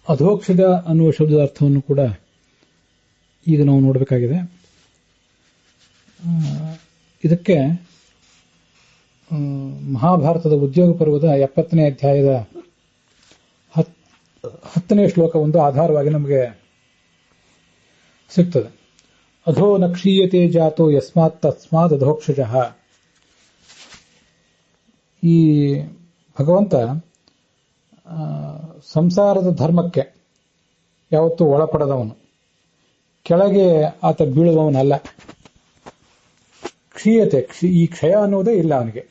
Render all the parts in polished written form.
ಅಧೋಕ್ಷಜ ಅನ್ನುವ ಶಬ್ದದ ಅರ್ಥವನ್ನು ಕೂಡ ಈಗ ನಾವು ನೋಡಬೇಕಾಗಿದೆ. ಇದಕ್ಕೆ ಮಹಾಭಾರತದ ಉದ್ಯೋಗ ಪರ್ವದ 70ನೇ ಅಧ್ಯಾಯದ 10ನೇ ಶ್ಲೋಕ ಒಂದು ಆಧಾರವಾಗಿ ನಮಗೆ ಸಿಗ್ತದೆ. ಅಧೋ ನ ಕ್ಷೀಯತೆ ಜಾತೋ ಯಸ್ಮಾತ್ ತಸ್ಮಾತ್ ಅಧೋಕ್ಷಜಃ. ಈ ಭಗವಂತ ಸಂಸಾರದ ಧರ್ಮಕ್ಕೆ ಯಾವತ್ತೂ ಒಳಪಡದವನು, ಕೆಳಗೆ ಆತ ಬೀಳುವವನಲ್ಲ. ಕ್ಷೀಯತೆ, ಈ ಕ್ಷಯ ಅನ್ನುವುದೇ ಇಲ್ಲ ಅವನಿಗೆ.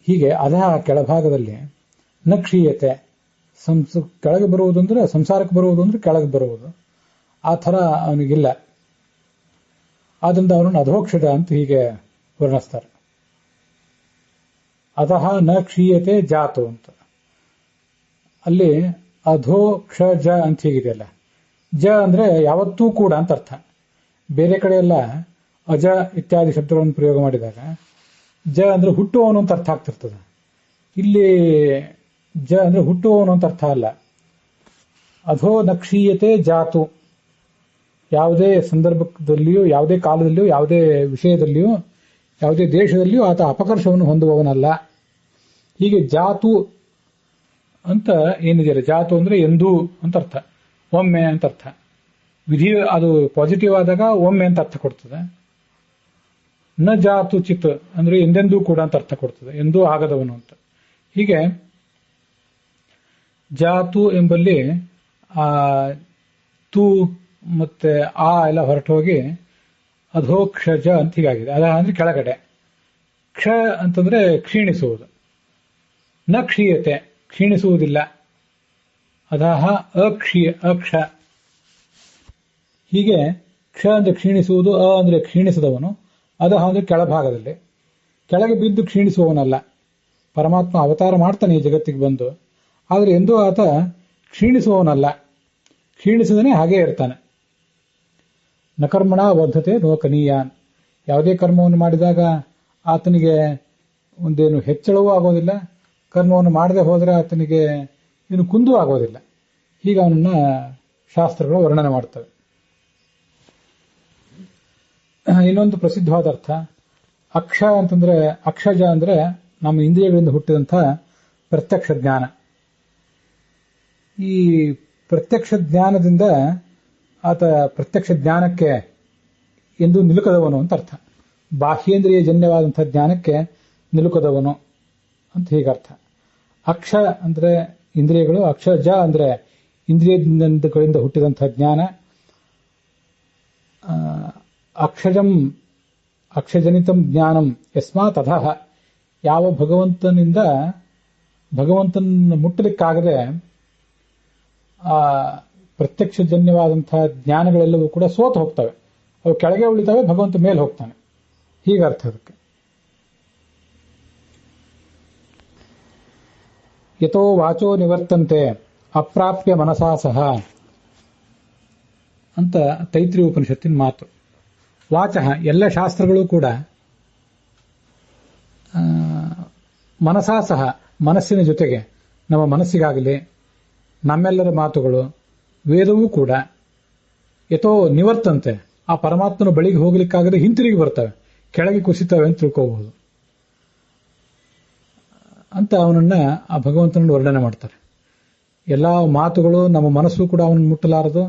ಹೀಗೆ ಅಧಃ ಕೆಳಭಾಗದಲ್ಲಿ ನ ಕ್ಷೀಯತೆ, ಕೆಳಗೆ ಬರುವುದು ಅಂದ್ರೆ ಸಂಸಾರಕ್ಕೆ ಬರುವುದು ಅಂದ್ರೆ ಕೆಳಗೆ ಬರುವುದು, ಆ ಥರ ಅವನಿಗಿಲ್ಲ. ಆದ್ರಿಂದ ಅವನನ್ನು ಅಧೋಕ್ಷಜ ಅಂತ ಹೀಗೆ ವರ್ಣಿಸ್ತಾರೆ. ಅಧಃ ನ ಕ್ಷೀಯತೆ ಜಾತು ಅಂತ. ಅಲ್ಲಿ ಅಧೋಕ್ಷಜ ಅಂತ ಹೀಗಿದೆಯಲ್ಲ, ಜ ಅಂದ್ರೆ ಯಾವತ್ತೂ ಕೂಡ ಅಂತ ಅರ್ಥ. ಬೇರೆ ಕಡೆ ಎಲ್ಲ ಅಜ ಇತ್ಯಾದಿ ಶಬ್ದಗಳನ್ನು ಪ್ರಯೋಗ ಮಾಡಿದಾಗ ಜ ಅಂದ್ರೆ ಹುಟ್ಟುವವನು ಅಂತ ಅರ್ಥ ಆಗ್ತಿರ್ತದೆ. ಇಲ್ಲಿ ಜ ಅಂದ್ರೆ ಹುಟ್ಟುವವನು ಅಂತ ಅರ್ಥ ಅಲ್ಲ. ಅಧೋ ನ ಕ್ಷೀಯತೆ ಜಾತು, ಯಾವುದೇ ಸಂದರ್ಭದಲ್ಲಿಯೂ, ಯಾವುದೇ ಕಾಲದಲ್ಲಿಯೂ, ಯಾವುದೇ ವಿಷಯದಲ್ಲಿಯೂ, ಯಾವುದೇ ದೇಶದಲ್ಲಿಯೂ ಆತ ಅಪಕರ್ಷವನ್ನು ಹೊಂದುವವನಲ್ಲ. ಹೀಗೆ ಜಾತು ಅಂತ ಏನಿದೆಯಲ್ಲ, ಜಾತು ಅಂದ್ರೆ ಎಂದೂ ಅಂತ ಅರ್ಥ, ಒಮ್ಮೆ ಅಂತ ಅರ್ಥ. ವಿಧಿ ಅದು ಪಾಸಿಟಿವ್ ಆದಾಗ ಒಮ್ಮೆ ಅಂತ ಅರ್ಥ ಕೊಡ್ತದೆ. ನ ಜಾತು ಚಿತ್ ಅಂದ್ರೆ ಎಂದೆಂದೂ ಕೂಡ ಅಂತ ಅರ್ಥ ಕೊಡ್ತದೆ, ಎಂದೂ ಆಗದವನು ಅಂತ. ಹೀಗೆ ಜಾತು ಎಂಬಲ್ಲಿ ಆ ತು ಮತ್ತೆ ಆ ಎಲ್ಲ ಹೊರಟು ಹೋಗಿ ಅಧೋಕ್ಷಜ ಅಂತ ಹೀಗಾಗಿದೆ. ಅದ ಅಂದ್ರೆ ಕೆಳಗಡೆ. ಕ್ಷ ಅಂತಂದ್ರೆ ಕ್ಷೀಣಿಸುವುದು. ನ ಕ್ಷೀಯತೆ, ಕ್ಷೀಣಿಸುವುದಿಲ್ಲ. ಅಧಃ ಅಕ್ಷ. ಹೀಗೆ ಕ್ಷ ಅಂದ್ರೆ ಕ್ಷೀಣಿಸುವುದು, ಅ ಅಂದ್ರೆ ಕ್ಷೀಣಿಸದವನು, ಅಧಃ ಅಂದ್ರೆ ಕೆಳಭಾಗದಲ್ಲಿ, ಕೆಳಗೆ ಬಿದ್ದು ಕ್ಷೀಣಿಸುವವನಲ್ಲ. ಪರಮಾತ್ಮ ಅವತಾರ ಮಾಡ್ತಾನೆ ಈ ಜಗತ್ತಿಗೆ ಬಂದು, ಆದರೆ ಎಂದೂ ಆತ ಕ್ಷೀಣಿಸುವವನಲ್ಲ, ಕ್ಷೀಣಿಸದೇ ಹಾಗೇ ಇರ್ತಾನೆ. ನ ಕರ್ಮಣ ಬದ್ಧತೆ ನೋ ಕನೀಯಾನ್. ಯಾವುದೇ ಕರ್ಮವನ್ನು ಮಾಡಿದಾಗ ಆತನಿಗೆ ಒಂದೇನು ಹೆಚ್ಚಳವೂ ಆಗೋದಿಲ್ಲ, ಕರ್ಮವನ್ನು ಮಾಡದೆ ಹೋದರೆ ಆತನಿಗೆ ಇನ್ನು ಕುಂದೂ ಆಗೋದಿಲ್ಲ. ಹೀಗೆ ಅವನನ್ನ ಶಾಸ್ತ್ರಗಳು ವರ್ಣನೆ ಮಾಡ್ತವೆ. ಇನ್ನೊಂದು ಪ್ರಸಿದ್ಧವಾದ ಅರ್ಥ ಅಕ್ಷ ಅಂತಂದ್ರೆ, ಅಕ್ಷಜ ಅಂದ್ರೆ ನಮ್ಮ ಇಂದ್ರಿಯಗಳಿಂದ ಹುಟ್ಟಿದಂಥ ಪ್ರತ್ಯಕ್ಷ ಜ್ಞಾನ. ಈ ಪ್ರತ್ಯಕ್ಷ ಜ್ಞಾನದಿಂದ ಆತ ಪ್ರತ್ಯಕ್ಷ ಜ್ಞಾನಕ್ಕೆ ಎಂದು ನಿಲುಕದವನು ಅಂತ ಅರ್ಥ. ಬಾಹ್ಯೇಂದ್ರಿಯ ಜನ್ಯವಾದಂಥ ಜ್ಞಾನಕ್ಕೆ ನಿಲುಕದವನು ಅಂತ ಹೀಗರ್ಥ. ಅಕ್ಷ ಅಂದ್ರೆ ಇಂದ್ರಿಯಗಳು, ಅಕ್ಷಜ ಅಂದ್ರೆ ಇಂದ್ರಿಯಗಳಿಂದ ಹುಟ್ಟಿದಂಥ ಜ್ಞಾನ. ಅಕ್ಷಜನಿತಂ ಜ್ಞಾನಂ ಯಸ್ಮಾತ್ ಅಧಃ. ಯಾವ ಭಗವಂತನ ಮುಟ್ಟಲಿಕ್ಕಾಗದೆ ಆ ಪ್ರತ್ಯಕ್ಷಜನ್ಯವಾದಂತಹ ಜ್ಞಾನಗಳೆಲ್ಲವೂ ಕೂಡ ಸೋತು ಹೋಗ್ತವೆ, ಅವು ಕೆಳಗೆ ಉಳಿತವೆ, ಭಗವಂತ ಮೇಲೆ ಹೋಗ್ತಾನೆ. ಹೀಗರ್ಥ ಅದಕ್ಕೆ. ಯಥೋ ವಾಚೋ ನಿವರ್ತಂತೆ ಅಪ್ರಾಪ್ಯ ಮನಸಾ ಸಹ ಅಂತ ತೈತ್ರಿ ಉಪನಿಷತ್ತಿನ ಮಾತು. ವಾಚಃ ಎಲ್ಲ ಶಾಸ್ತ್ರಗಳು ಕೂಡ ಮನಸಾ ಸಹ, ಮನಸ್ಸಿನ ಜೊತೆಗೆ, ನಮ್ಮ ಮನಸ್ಸಿಗಾಗಲಿ ನಮ್ಮೆಲ್ಲರ ಮಾತುಗಳು, ವೇದವೂ ಕೂಡ ಯಥೋ ನಿವರ್ತಂತೆ, ಆ ಪರಮಾತ್ಮನ ಬಳಿಗೆ ಹೋಗ್ಲಿಕ್ಕಾಗದೆ ಹಿಂತಿರುಗಿ ಬರ್ತವೆ, ಕೆಳಗೆ ಕುಸಿತವೆ ಅಂತ ತಿಳ್ಕೋಬಹುದು ಅಂತ ಅವನನ್ನ ಆ ಭಗವಂತನನ್ನು ವರ್ಣನೆ ಮಾಡ್ತಾರೆ. ಎಲ್ಲ ಮಾತುಗಳು, ನಮ್ಮ ಮನಸ್ಸು ಕೂಡ ಅವನನ್ನು ಮುಟ್ಟಲಾರದು.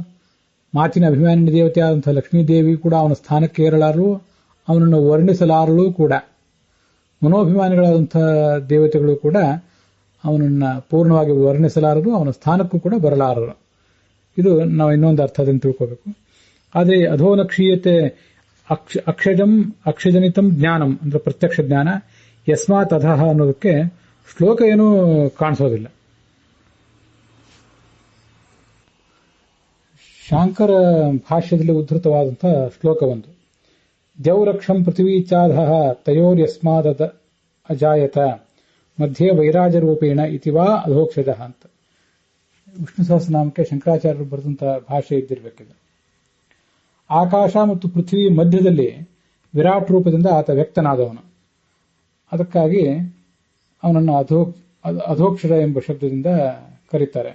ಮಾತಿನ ಅಭಿಮಾನಿ ದೇವತೆಯಾದಂಥ ಲಕ್ಷ್ಮೀದೇವಿ ಕೂಡ ಅವನ ಸ್ಥಾನಕ್ಕೆ ಏರಲಾರರು, ಅವನನ್ನು ವರ್ಣಿಸಲಾರಳು ಕೂಡ. ಮನೋಭಿಮಾನಿಗಳಾದಂಥ ದೇವತೆಗಳು ಕೂಡ ಅವನನ್ನು ಪೂರ್ಣವಾಗಿ ವರ್ಣಿಸಲಾರರು, ಅವನ ಸ್ಥಾನಕ್ಕೂ ಕೂಡ ಬರಲಾರರು. ಇದು ನಾವು ಇನ್ನೊಂದು ಅರ್ಥದಿಂದ ತಿಳ್ಕೋಬೇಕು. ಆದರೆ ಅಧೋನ ಕ್ಷೀಯತೆ ಅಕ್ಷಜನಿತಂ ಜ್ಞಾನಂ ಅಂದ್ರೆ ಪ್ರತ್ಯಕ್ಷ ಜ್ಞಾನ, ಯಸ್ಮಾತ್ ಅಧಃ ಅನ್ನೋದಕ್ಕೆ ಶ್ಲೋಕ ಏನೂ ಕಾಣಿಸೋದಿಲ್ಲ. ಶಾಂಕರ ಭಾಷ್ಯದಲ್ಲಿ ಉದ್ಧೃತವಾದಂತಹ ಶ್ಲೋಕ ಒಂದು. ದ್ಯೌರಕ್ಷಂ ಪೃಥ್ವೀಚಾಧಃ ತಯೋರ್ಯಸ್ಮಾದ ಅಜಾಯತ ಮಧ್ಯೆ ವೈರಾಜರೂಪೇಣ ಇತಿವಾ ಅಧೋಕ್ಷಜ ಅಂತ. ವಿಷ್ಣು ಸಹಸ್ರನಾಮಕ್ಕೆ ಶಂಕರಾಚಾರ್ಯರು ಬರೆದಂತಹ ಭಾಷೆ ಇದ್ದಿರಬೇಕಿದೆ. ಆಕಾಶ ಮತ್ತು ಪೃಥ್ವಿ ಮಧ್ಯದಲ್ಲಿ ವಿರಾಟ್ ರೂಪದಿಂದ ಆತ ವ್ಯಕ್ತನಾದವನು. ಅದಕ್ಕಾಗಿ ಅವನನ್ನು ಅಧೋಕ್ಷರ ಎಂಬ ಶಬ್ದದಿಂದ ಕರೀತಾರೆ.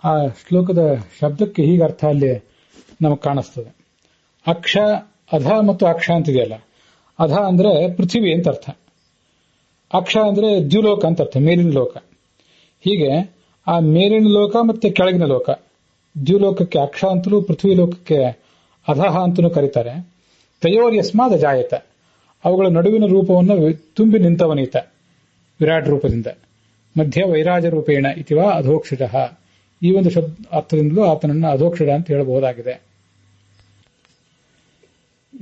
ಆ ಶ್ಲೋಕದ ಶಬ್ದಕ್ಕೆ ಹೀಗೆ ಅರ್ಥ ಅಲ್ಲಿ ನಮಗೆ ಕಾಣಿಸ್ತದೆ. ಅಕ್ಷ, ಅಧ ಮತ್ತು ಅಕ್ಷ ಅಂತಿದೆಯಲ್ಲ, ಅಧ ಅಂದ್ರೆ ಪೃಥ್ವಿ ಅಂತ ಅರ್ಥ, ಅಕ್ಷ ಅಂದ್ರೆ ದ್ಯುಲೋಕ ಅಂತ ಅರ್ಥ, ಮೇಲಿನ ಲೋಕ. ಹೀಗೆ ಆ ಮೇಲಿನ ಲೋಕ ಮತ್ತೆ ಕೆಳಗಿನ ಲೋಕ, ದ್ಯುಲೋಕಕ್ಕೆ ಅಕ್ಷ ಅಂತಲೂ ಪೃಥ್ವಿ ಲೋಕಕ್ಕೆ ಅಧಃ ಅಂತಲೂ ಕರೀತಾರೆ. ತಯೋರ್ಯಸ್ಮಾದ್ ಅಜಾಯತ, ಅವುಗಳ ನಡುವಿನ ರೂಪವನ್ನು ತುಂಬಿ ನಿಂತವನೀತ ವಿರಾಟ್ ರೂಪದಿಂದ. ಮಧ್ಯ ವೈರಾಜ ರೂಪೇಣ ಇತಿವಾ ಅಧೋಕ್ಷಜ, ಈ ಒಂದು ಅರ್ಥದಿಂದಲೂ ಆತನನ್ನು ಅಧೋಕ್ಷಜ ಅಂತ ಹೇಳಬಹುದಾಗಿದೆ.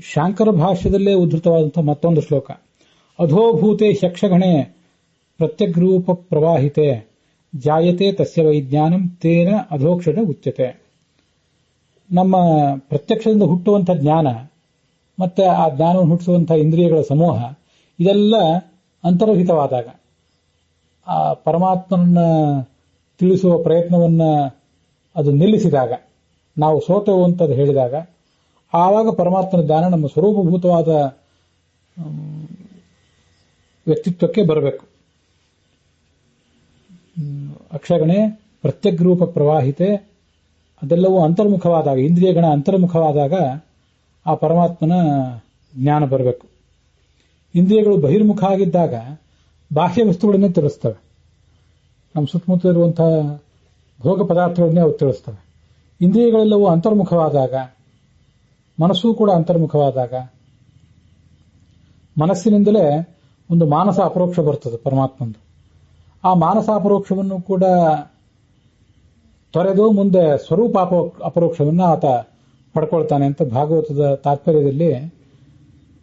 ಶಾಂಕರ ಭಾಷ್ಯದಲ್ಲೇ ಉದ್ಧೃತವಾದಂತಹ ಮತ್ತೊಂದು ಶ್ಲೋಕ, ಅಧೋಭೂತೆ ಯಕ್ಷಗಣೆ ಪ್ರತ್ಯಗ್ರೂಪ ಪ್ರವಾಹಿತೆ ಜಾಯತೆ ತಸ್ಯ ವೈಜ್ಞಾನಂ ತೇನ ಅಧೋಕ್ಷಜ ಉಚ್ಯತೆ. ನಮ್ಮ ಪ್ರತ್ಯಕ್ಷದಿಂದ ಹುಟ್ಟುವಂತಹ ಜ್ಞಾನ ಮತ್ತೆ ಆ ಜ್ಞಾನವನ್ನು ಹುಟ್ಟಿಸುವಂತಹ ಇಂದ್ರಿಯಗಳ ಸಮೂಹ ಇದೆಲ್ಲ ಅಂತರ್ಹಿತವಾದಾಗ, ಆ ಪರಮಾತ್ಮನನ್ನ ತಿಳಿಸುವ ಪ್ರಯತ್ನವನ್ನ ಅದು ನಿಲ್ಲಿಸಿದಾಗ, ನಾವು ಸೋತೆವು ಅಂತದ್ದು ಹೇಳಿದಾಗ, ಆವಾಗ ಪರಮಾತ್ಮನ ಜ್ಞಾನ ನಮ್ಮ ಸ್ವರೂಪಭೂತವಾದ ವ್ಯಕ್ತಿತ್ವಕ್ಕೆ ಬರಬೇಕು. ಅಕ್ಷಗಣೆ ಪ್ರತ್ಯಗ್ರೂಪ ಪ್ರವಾಹಿತೆ, ಅದೆಲ್ಲವೂ ಅಂತರ್ಮುಖವಾದಾಗ, ಇಂದ್ರಿಯಗಣ ಅಂತರ್ಮುಖವಾದಾಗ ಆ ಪರಮಾತ್ಮನ ಜ್ಞಾನ ಬರಬೇಕು. ಇಂದ್ರಿಯಗಳು ಬಹಿರ್ಮುಖ ಆಗಿದ್ದಾಗ ಬಾಹ್ಯ ವಸ್ತುಗಳನ್ನೇ ತಿಳಿಸ್ತವೆ, ನಮ್ಮ ಸುತ್ತಮುತ್ತ ಇರುವಂತಹ ಭೋಗ ಪದಾರ್ಥಗಳನ್ನೇ ಅವು ತಿಳಿಸ್ತವೆ. ಇಂದ್ರಿಯಗಳೆಲ್ಲವೂ ಅಂತರ್ಮುಖವಾದಾಗ, ಮನಸ್ಸೂ ಕೂಡ ಅಂತರ್ಮುಖವಾದಾಗ, ಮನಸ್ಸಿನಿಂದಲೇ ಒಂದು ಮಾನಸ ಅಪರೋಕ್ಷ ಬರ್ತದೆ ಪರಮಾತ್ಮಂದು. ಆ ಮಾನಸ ಅಪರೋಕ್ಷವನ್ನು ಕೂಡ ತೊರೆದು ಮುಂದೆ ಸ್ವರೂಪ ಅಪರೋಕ್ಷವನ್ನು ಆತ ಪಡ್ಕೊಳ್ತಾನೆ ಅಂತ ಭಾಗವತದ ತಾತ್ಪರ್ಯದಲ್ಲಿ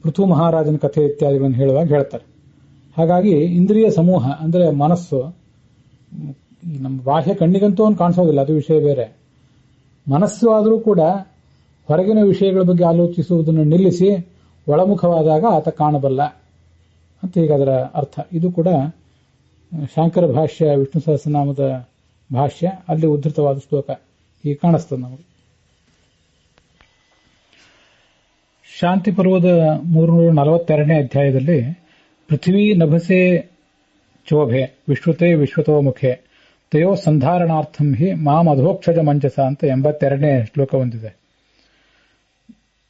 ಪೃಥು ಮಹಾರಾಜನ ಕಥೆ ಇತ್ಯಾದಿಗಳನ್ನು ಹೇಳುವಾಗ ಹೇಳ್ತಾರೆ. ಹಾಗಾಗಿ ಇಂದ್ರಿಯ ಸಮೂಹ ಅಂದರೆ ಮನಸ್ಸು, ನಮ್ಮ ಬಾಹ್ಯ ಕಣ್ಣಿಗಂತೂ ಅವನು ಕಾಣಿಸೋದಿಲ್ಲ, ಅದು ವಿಷಯ ಬೇರೆ. ಮನಸ್ಸು ಆದರೂ ಕೂಡ ಹೊರಗಿನ ವಿಷಯಗಳ ಬಗ್ಗೆ ಆಲೋಚಿಸುವುದನ್ನು ನಿಲ್ಲಿಸಿ ಒಳಮುಖವಾದಾಗ ಆತ ಕಾಣಬಲ್ಲ ಅಂತ ಈಗ ಅದರ ಅರ್ಥ. ಇದು ಕೂಡ ಶಾಂಕರ ಭಾಷ್ಯ, ವಿಷ್ಣು ಸಹಸ್ರನಾಮದ ಭಾಷ್ಯ, ಅಲ್ಲಿ ಉದ್ಧೃತವಾದ ಶ್ಲೋಕ ಹೀಗೆ ಕಾಣಿಸ್ತದೆ ನಮಗೆ. ಶಾಂತಿ ಪರ್ವದ 342ನೇ ಅಧ್ಯಾಯದಲ್ಲಿ ಪೃಥ್ವಿ ನಭಸೆ ಚೋಭೆ ವಿಶ್ವತೆ ವಿಶ್ವತೋ ಮುಖೆ ತಯೋ ಸಂಧಾರಣಾರ್ಥಂ ಹಿ ಮಾಂ ಅಧೋಕ್ಷಜ ಮಂಜಸ ಅಂತ 82ನೇ ಶ್ಲೋಕ ಹೊಂದಿದೆ.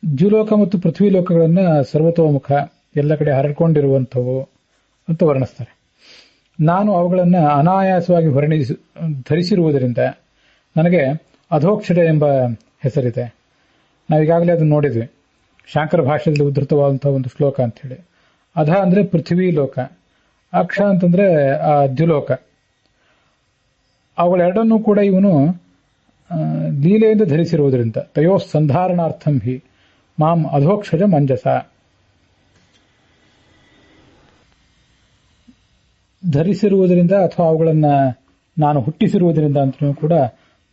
ದ್ಯುಲೋಕ ಮತ್ತು ಪೃಥ್ವಿ ಲೋಕಗಳನ್ನು ಸರ್ವತೋಮುಖ, ಎಲ್ಲ ಕಡೆ ಹರಡ್ಕೊಂಡಿರುವಂಥವು ಅಂತ ವರ್ಣಿಸ್ತಾರೆ. ನಾನು ಅವುಗಳನ್ನು ಅನಾಯಾಸವಾಗಿ ಧರಿಸಿರುವುದರಿಂದ ನನಗೆ ಅಧೋಕ್ಷಜ ಎಂಬ ಹೆಸರಿದೆ. ನಾವೀಗಾಗಲೇ ಅದನ್ನು ನೋಡಿದ್ವಿ, ಶಾಂಕರ ಭಾಷೆಯಲ್ಲಿ ಉದ್ಧೃತವಾದಂತಹ ಒಂದು ಶ್ಲೋಕ ಅಂತ ಹೇಳಿ. ಅಧ ಅಂದ್ರೆ ಪೃಥ್ವಿ ಲೋಕ, ಅಕ್ಷ ಅಂತಂದ್ರೆ ಆ ದ್ಯುಲೋಕ. ಅವುಗಳೆರಡನ್ನೂ ಕೂಡ ಇವನು ಲೀಲೆಯಿಂದ ಧರಿಸಿರುವುದರಿಂದ ತಯೋ ಸಂಧಾರಣಾರ್ಥಂ ಹಿ ಮಾಂ ಅಧೋಕ್ಷಜ ಮಂಜಸ, ಧರಿಸಿರುವುದರಿಂದ ಅಥವಾ ಅವುಗಳನ್ನು ನಾನು ಹುಟ್ಟಿಸಿರುವುದರಿಂದ ಅಂತಲೂ ಕೂಡ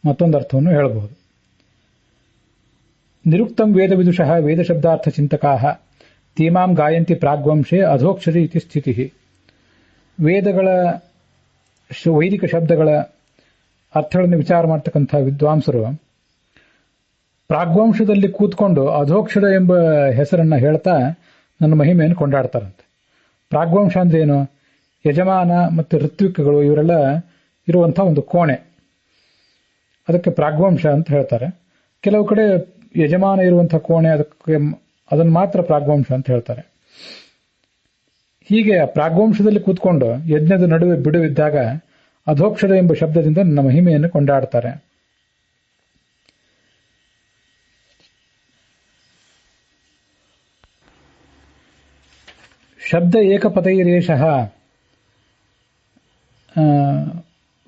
ಮತ್ತೊಂದು ಅರ್ಥವನ್ನು ಹೇಳಬಹುದು. ನಿರುಕ್ತಂ ವೇದ ವಿದುಷಃ ವೇದ ಶಬ್ದಾರ್ಥ ಚಿಂತಕಾಃ ತೀಮಾಂ ಗಾಯಂತಿ ಪ್ರಾಗ್ವಂಶೆ ಅಧೋಕ್ಷಜ ಇತಿ ಸ್ಥಿತಿ. ವೇದಗಳ ವೈದಿಕ ಶಬ್ದಗಳ ಅರ್ಥಗಳನ್ನು ವಿಚಾರ ಮಾಡ್ತಕ್ಕಂಥ ವಿದ್ವಾಂಸರು ಪ್ರಾಗ್ವಂಶದಲ್ಲಿ ಕೂತ್ಕೊಂಡು ಅಧೋಕ್ಷಜ ಎಂಬ ಹೆಸರನ್ನ ಹೇಳ್ತಾ ನನ್ನ ಮಹಿಮೆಯನ್ನು ಕೊಂಡಾಡ್ತಾರಂತೆ. ಪ್ರಾಗ್ವಂಶ ಅಂದ್ರೆ ಏನು? ಯಜಮಾನ ಮತ್ತು ಋತ್ವಿಕಗಳು ಇವರೆಲ್ಲ ಇರುವಂತಹ ಒಂದು ಕೋಣೆ, ಅದಕ್ಕೆ ಪ್ರಾಗ್ವಂಶ ಅಂತ ಹೇಳ್ತಾರೆ. ಕೆಲವು ಕಡೆ ಯಜಮಾನ ಇರುವಂತಹ ಕೋಣೆ, ಅದನ್ನು ಮಾತ್ರ ಪ್ರಾಗ್ವಂಶ ಅಂತ ಹೇಳ್ತಾರೆ. ಹೀಗೆ ಪ್ರಾಗ್ವಂಶದಲ್ಲಿ ಕೂತ್ಕೊಂಡು ಯಜ್ಞದ ನಡುವೆ ಬಿಡುವಿದ್ದಾಗ ಅಧೋಕ್ಷಜ ಎಂಬ ಶಬ್ದದಿಂದ ನನ್ನ ಮಹಿಮೆಯನ್ನು ಕೊಂಡಾಡ್ತಾರೆ. ಶಬ್ದ ಏಕಪದೈರೇಷಃ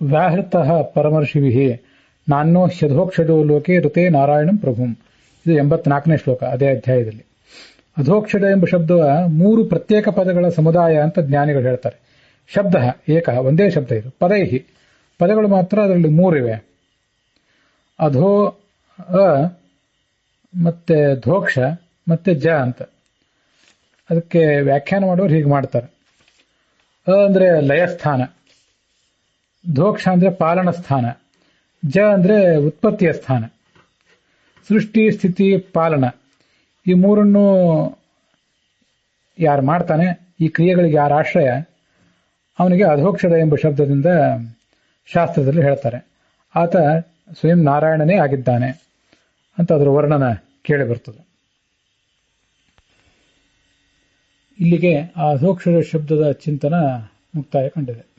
ವ್ಯಾಹೃತಃ ಪರಮರ್ಷಿಭಿಃ ನಾನ್ಯೋ ಹ್ಯಧೋಕ್ಷಜೋ ಲೋಕೆ ಋತೆ ನಾರಾಯಣಂ ಪ್ರಭುಂ. ಇದು 84ನೇ ಶ್ಲೋಕ ಅದೇ ಅಧ್ಯಾಯದಲ್ಲಿ. ಅಧೋಕ್ಷಜ ಎಂಬ ಶಬ್ದ 3 ಪ್ರತ್ಯೇಕ ಪದಗಳ ಸಮುದಾಯ ಅಂತ ಜ್ಞಾನಿಗಳು ಹೇಳ್ತಾರೆ. ಶಬ್ದ ಏಕ, ಒಂದೇ ಶಬ್ದ ಇದು. ಪದೈಹಿ, ಪದಗಳು ಮಾತ್ರ ಅದರಲ್ಲಿ 3 ಇವೆ. ಅಧೋ ಅ ಮತ್ತೆ ಧೋಕ್ಷ ಮತ್ತೆ ಜ ಅಂತ. ಅದಕ್ಕೆ ವ್ಯಾಖ್ಯಾನ ಮಾಡೋರು ಹೀಗೆ ಮಾಡ್ತಾರೆ. ಅ ಅಂದ್ರೆ ಲಯಸ್ಥಾನ, ಧೋಕ್ಷ ಅಂದ್ರೆ ಪಾಲನ ಸ್ಥಾನ, ಜ ಅಂದ್ರೆ ಉತ್ಪತ್ತಿಯ ಸ್ಥಾನ. ಸೃಷ್ಟಿ ಸ್ಥಿತಿ ಪಾಲನ ಈ ಮೂರನ್ನು ಯಾರು ಮಾಡ್ತಾನೆ, ಈ ಕ್ರಿಯೆಗಳಿಗೆ ಯಾರ ಆಶ್ರಯ, ಅವನಿಗೆ ಅಧೋಕ್ಷಜ ಎಂಬ ಶಬ್ದದಿಂದ ಶಾಸ್ತ್ರದಲ್ಲಿ ಹೇಳ್ತಾರೆ. ಆತ ಸ್ವಯಂ ನಾರಾಯಣನೇ ಆಗಿದ್ದಾನೆ ಅಂತ ಅದರ ವರ್ಣನ ಕೇಳಿ ಬರ್ತದೆ. ಇಲ್ಲಿಗೆ ಆ ಅಧೋಕ್ಷರ ಶಬ್ದದ ಚಿಂತನ ಮುಕ್ತಾಯ ಕಂಡಿದೆ.